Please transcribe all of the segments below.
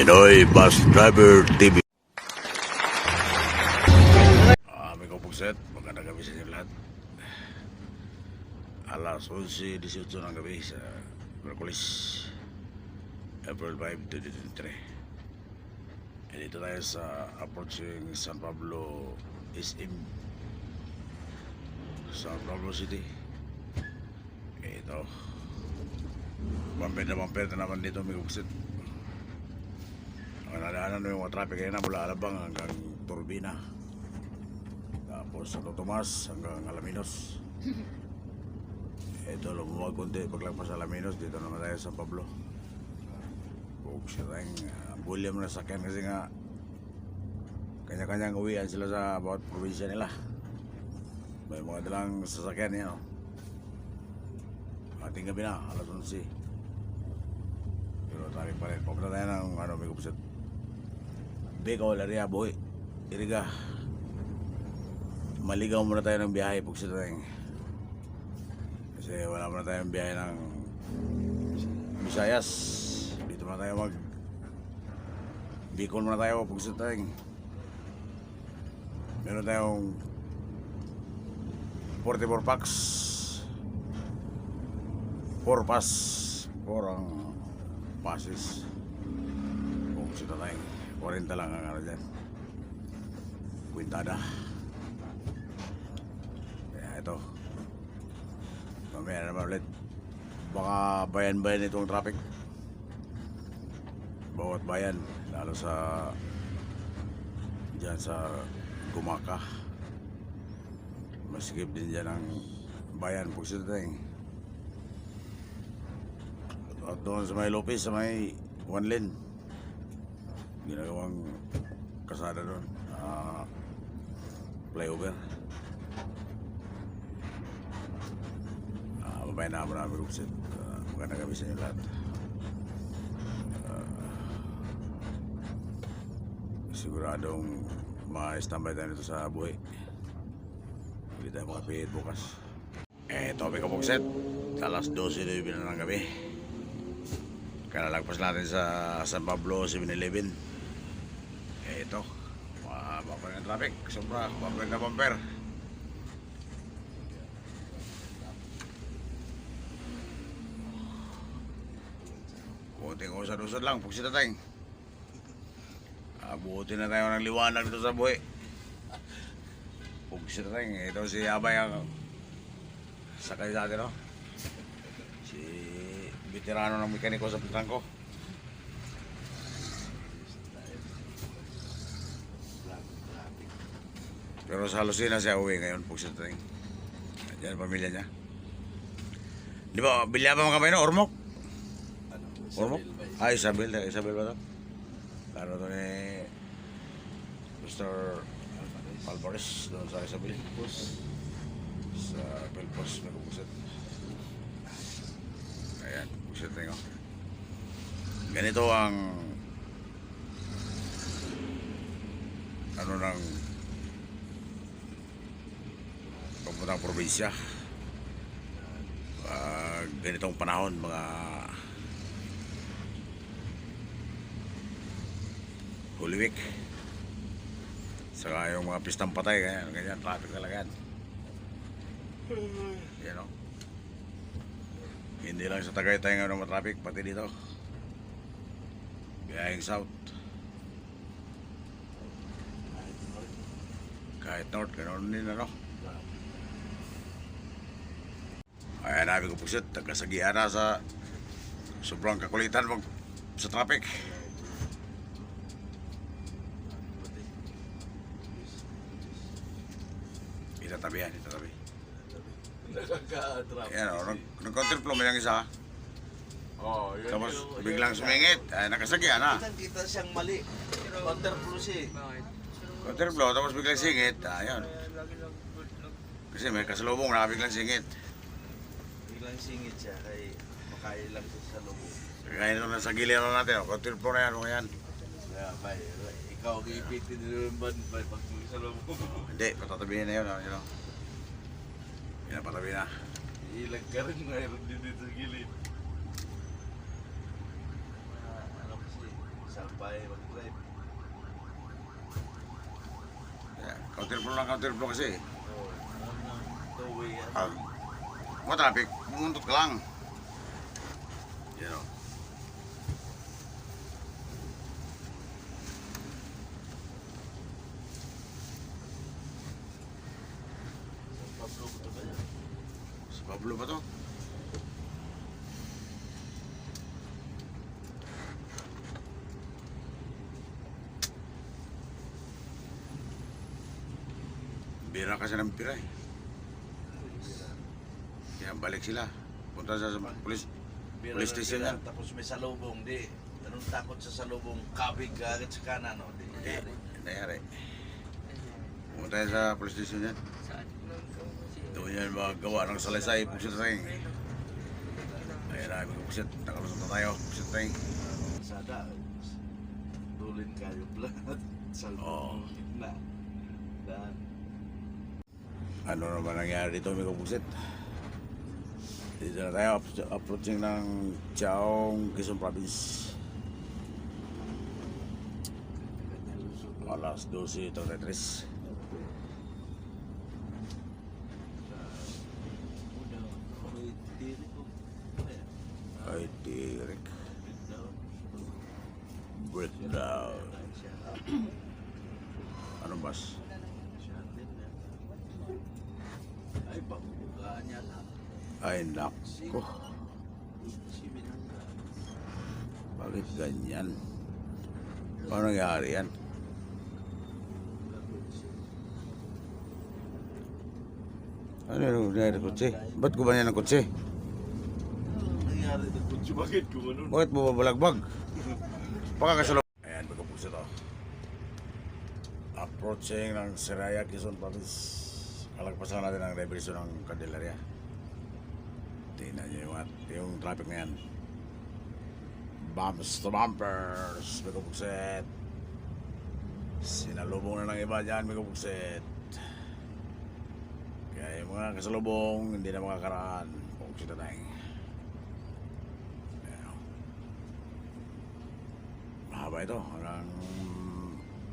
Pinoy Bus Driver TV. May kupugset, magandang gabi sa inyo lahat. Alas 11:18 ng gabi sa Merkulis, April 5, 2023. Dito tayo sa approaching San Pablo SM, San Pablo City. Ito, bumper na naman dito, may kupugset. Ang nadaanan mo yung mga traffic na mula Alabang hanggang Turbina, tapos Santo Tomas hanggang Alaminos. Ito, lumuwag kunti paglagpas sa Alaminos. Dito naman tayo sa San Pablo. Huwag siya tayong bulya mo na sakyan kasi nga kanya-kanyang uwian sila sa bawat probinsya nila. May mga dalang sasakyan yan, ating gabi na, alas 11. Pero traffic pa rin. Pupunta tayo ng may kupset Bicol, Area, Boy, Iriga. Maligaw muna tayo ng biyahe, pugsit tayo. Kasi wala muna tayong biyahe ng Visayas. Dito muna tayo Bicol muna tayo, pugsit tayo. Meron tayong 44 packs, 4 pass, 4 ang passes. Pugsit tayo. 40 lang ang ano dyan, kwintada. Kaya ito, mamaya naman ulit. Baka bayan-bayan itong traffic, bawat bayan, lalo sa dyan sa Gumaka. Masikip din dyan ang bayan, pugsit tayo. At doon sa may Lopez, sa may one lane, ginagawang kasada doon, flyover. Mabay na marami rupsit. Maganda kami sa inyo lahat. Siguradong ma-standby tayo nito sa buhay. Hindi tayo makapihit bukas. Ito may kapugset, alas 12:09 na ng gabi. Kalalagpas natin sa San Pablo 7-Eleven. Ito, bumper ng traffic, sobra, bumper na bumper. Kunting usad-usad lang, pugsita tayo. Abutin na tayo ng liwanag dito sa buhay. Pugsita tayo. Ito si Abay ang sakay sa atin, si veterano ng mekaniko sa Pitangko. Pero sa Lucena siya uwi ngayon, pugsit tayo. Diyan ang pamilya niya. Di ba, bilya ba mga kamay no? Ormoc? Ormoc? Isabel ba ito? Laro ito ni Mr. Alvarez doon sa Isabel. Sa Pelpos, may pugsit. Ayan, pugsit tayo. Ganito ang ng papuntang probinsya. Ganitong panahon, mga Holy Week, saka yung mga pistang patay, ganyan traffic talaga yan. Yan, hindi lang sa Tagaytay ngayon ng traffic, pati dito biyaheng south, kahit north, ganoon din Ayan, namin ko pugsit, nagkasagian na sa sobrang kakulitan sa traffic. Itatabi. Ayan, nag-counterflow mo yung isa. Tapos biglang sumingit, ay nakasagian na. Kita siyang mali. Counterflow siya. Counterflow, tapos biglang singit. Ayan. Kasi may kasalubong na biglang singit. Biglang singit siya kay makain lang siya sa lubong. Kaya ito na sa giliran natin, counterflow na yan, mga yan. Bay, ikaw iipitin nyo yung ban, bay, pag sa lubong. Hindi, patatabihin na yun. Pinapatabi na. Ilag ka rin, mayroon din dito sa gilid. Ano kasi, babae mag-drive. Yeah, counter flow kasi. Oo, two-way yan. Ah, mga traffic, bumuntot ka lang. You know. Pablo ko ba yan? Si Pablo ba to? Bira kasi ng pira eh. Kaya balik sila. Punta sa police. Bira Police ng station bira, yan. Tapos may salubong, di. Anong takot sa salubong? Kabig ka agad sa kanan, no? Di. Hindi, nangyari. Pumunta yan sa police station yan. Doon yan magawa ng salaysay, pugsit ring. Ayun na, may pugsit. Nakalusot na tayo, pugsit ring. Sada, tulin kayo plat. Oo. Salubong, gitna. Dan. Ano naman nangyari dito, may pugsit? Dito na tayo, approaching ng Chaong, Quezon Province. Alas 12:33. Ay, tirik. Breakdown. Ano bas? Ay, pagbukaan niya lang. Ay, nako. Bakit ganyan? Paano nangyari yan? Ano yung nangyari ng kutsi? Ba't gumanyan ng kutsi? Nangyari na kung bakit kung ano. Bakit bumabalagbag? Pagkakasalok. Ayan, magkapugso to. Approaching ng Siraya, Quezon Province. Kalagpasan natin ang reversyon ng Candelaria. Tingnan nyo yung traffic na yan. Bumps to bumpers. Magkapugset. Sinalubong na ng iba dyan, magkapugset. Kaya yung mga kasalubong, hindi na makakaraan. Pugset na tayo. Mahaba ito, hanggang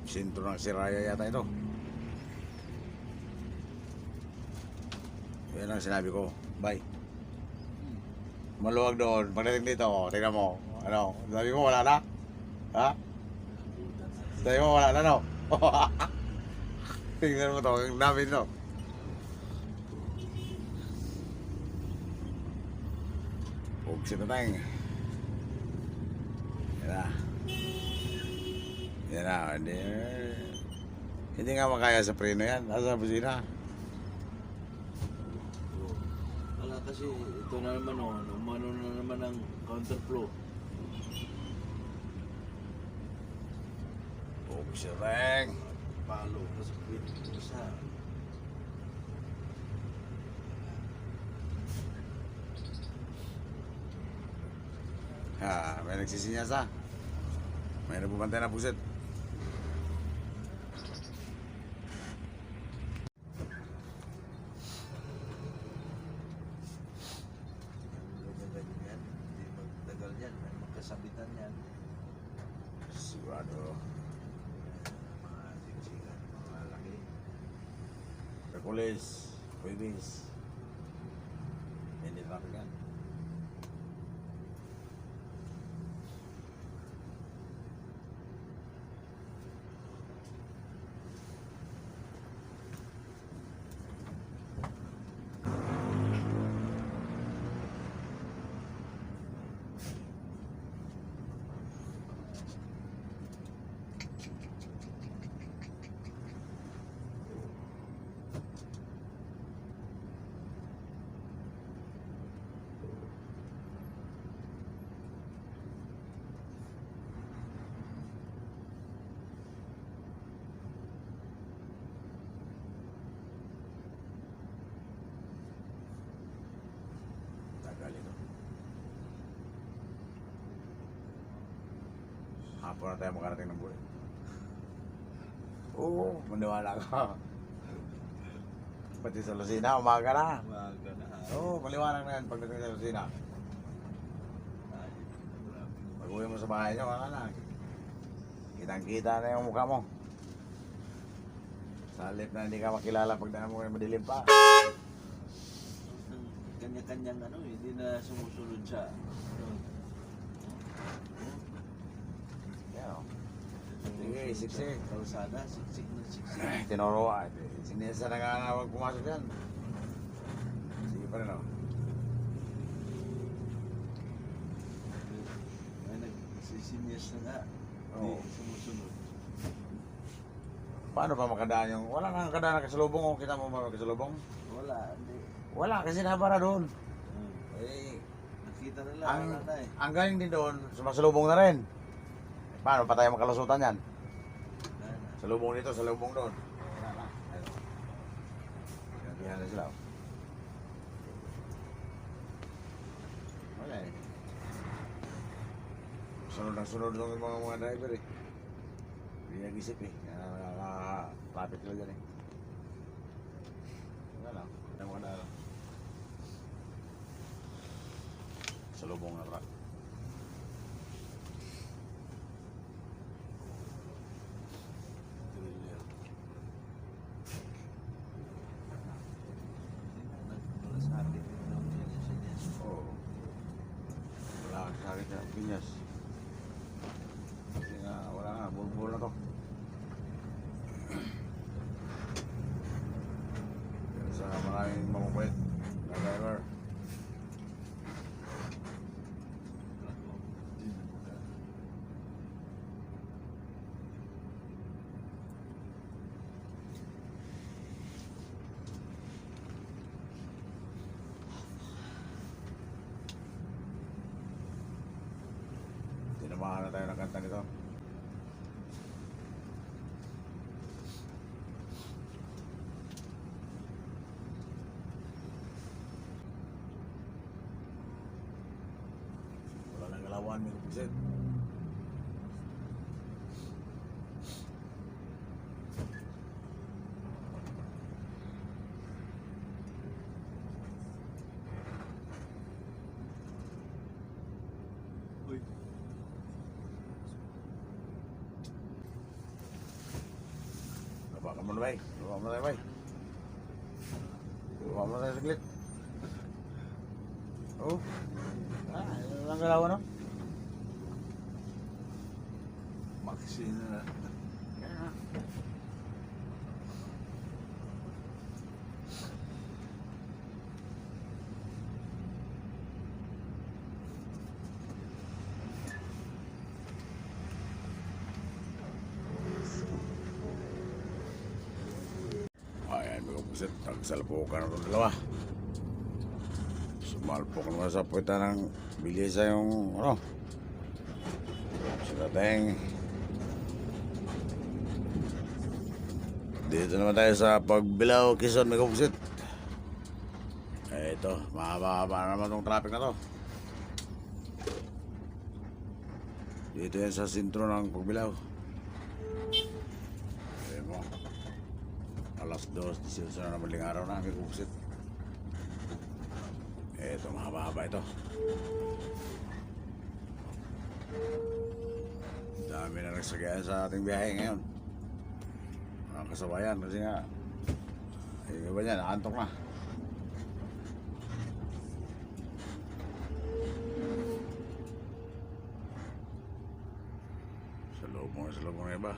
sintro ng Siraya yata ito. Yan ang sinabi ko, bye. Maluwag doon, pagdating dito, tingnan mo, ano, sabi mo wala na? Ha? Sabi mo wala na, no? Tingnan mo to, ang dami ito. Pugsit na tayo. Yan na. Yan na, hindi nga makaya sa preno yan. Nasa busina. Wala kasi, ito na naman o, umano na naman ang counterflow. Pugsit ring. Palo, kasi pwede ko sa... Ha, may nagsisinyas ha. May nabubantay na puset. Ganyan, hindi magtagal yan, may magkasabitan yan. Sigurado. Mga siksikan, mga laki. Hercules, Pwedis. Hindi traffic yan. Tagal ito. Hapon na tayo makarating ng buhay. Oo, maniwala ka. Pati sa Lucena, umaga na. Umaga na. Oo, maliwanag na yan pagdating sa Lucena. Ay, grabe. Pag-uwi mo sa bahay nyo, wala na. Kitang-kita na yung mukha mo. Sa halip na hindi ka makilala pag daan mo kayo madilim pa. Kanya-kanyang ano, hindi na sumusunod sa Yan o. Sige, siksik. kalsada, siksik na siksik. Tinoro ka. Sinesa na nga na huwag pumasok yan. Sige pa rin o. Ay, nagsisinyas na nga. Oo. Hindi sumusunod. Paano pa makadaan yung... Wala nga kadaan na kasalubong o. Kita mo ba kasalubong? Wala, hindi. Wala kasi nabara doon. Hmm. Eh, Nakita nila, ang, wala na eh. ang galing din doon, sumasalubong na rin. Paano pa tayo makalusutan yan? Wala na. Salubong dito, salubong doon. Wala na. Ayun. Kaya na sila. Wala eh. Sunod ang sunod ng mga driver eh. Hindi nag-isip eh. Nakaka-traffic sila dyan eh. Wala lang. Wala mo ka na. Salubong na truck. Thriller. Wala sa akin. Sinyas. Oo. Wala ka sa akin sa Piñas. Kasi nga, wala nga. Bulbul na to. Pero sa maraming makukwit na driver. Tinamahan na tayo ng kanta nito. Wala nang galawan, may kupisit. Uy. Baba ka muna, bay. Baba mo na tayo, bay. Baba mo na tayo saglit. Oh. Ang galawan, no? Maxi na. Ayan, mga pusit. Tagsalpukan ng dalawa. Sumalpok naman sa puwita ng bilisa yung, ano, sa dating. Dito naman tayo sa Pagbilao, Quezon, mga pusit. Eh, ito, mahaba-haba naman itong traffic na to. Dito yan sa sentro ng Pagbilao. Ayan mo. Alas 2, 18 na naman ling araw na, mga pusit. Ito, mahaba-haba ito. Dami na nagsagaya sa ating biyahe ngayon. Mga kasabayan, kasi nga, yung iba niya, nakantok na. Sa loob mo na iba.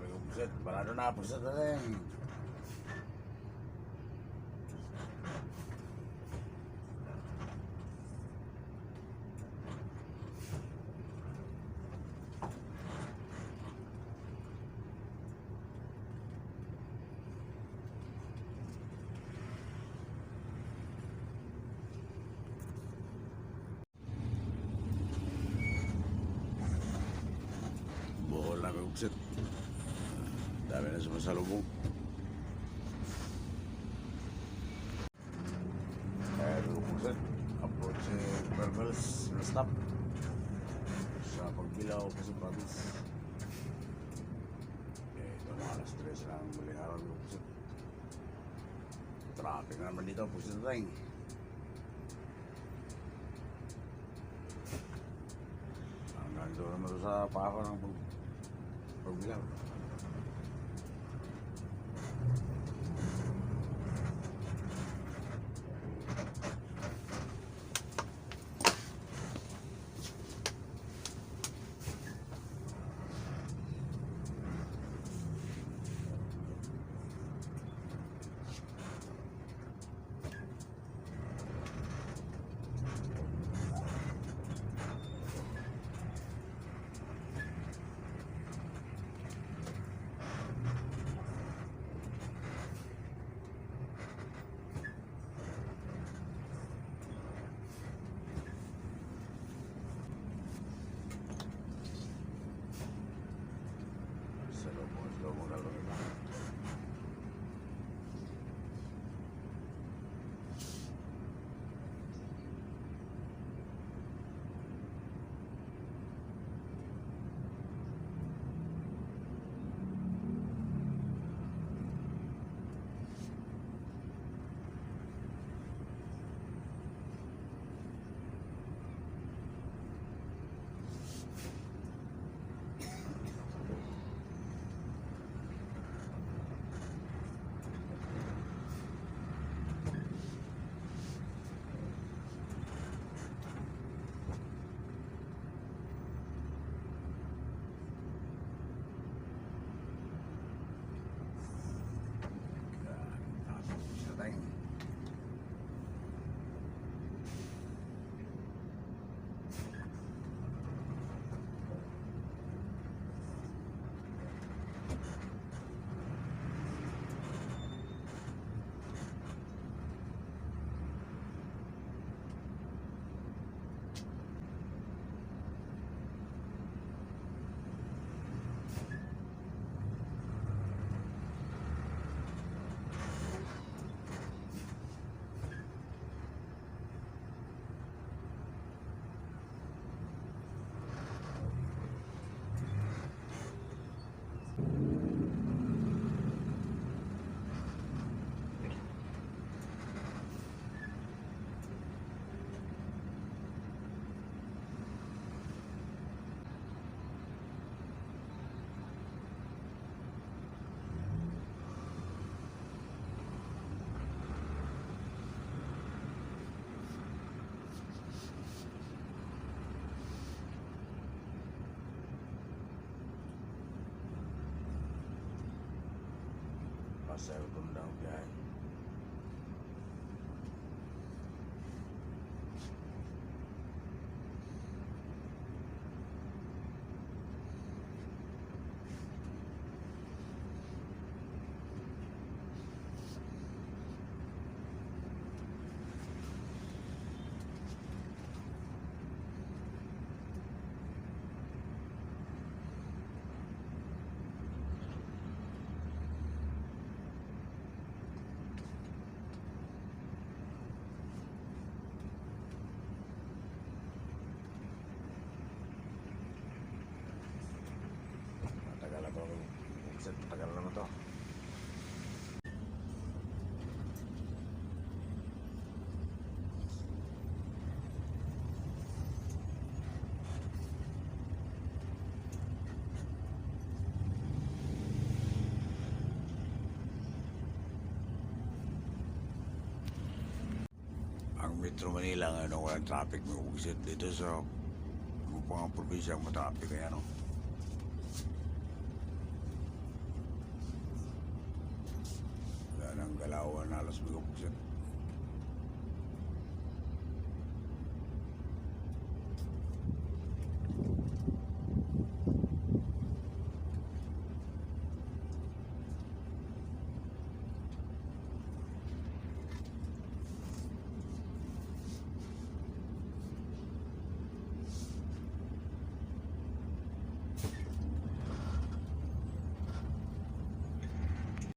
sabi ko, puset, parado na, puset na rin. Bohol na may puset. Dami na sumasalubong. Kaya doon puset, approach Berbels na stop sa pagbilaw ko sa province. Ito na alas 3 na ang muling araw ng puset. Traffic naman dito, puset na tayo. Hanggang doon naman sa pako ng pagbilaw. Slow mo na lang ito. Pasal pun dah biar. Tagal naman to. Ang Metro Manila ngayon, walang traffic mo ugisit dito sa mga probinsya ang matraffic kaya no. alas 9 po siya.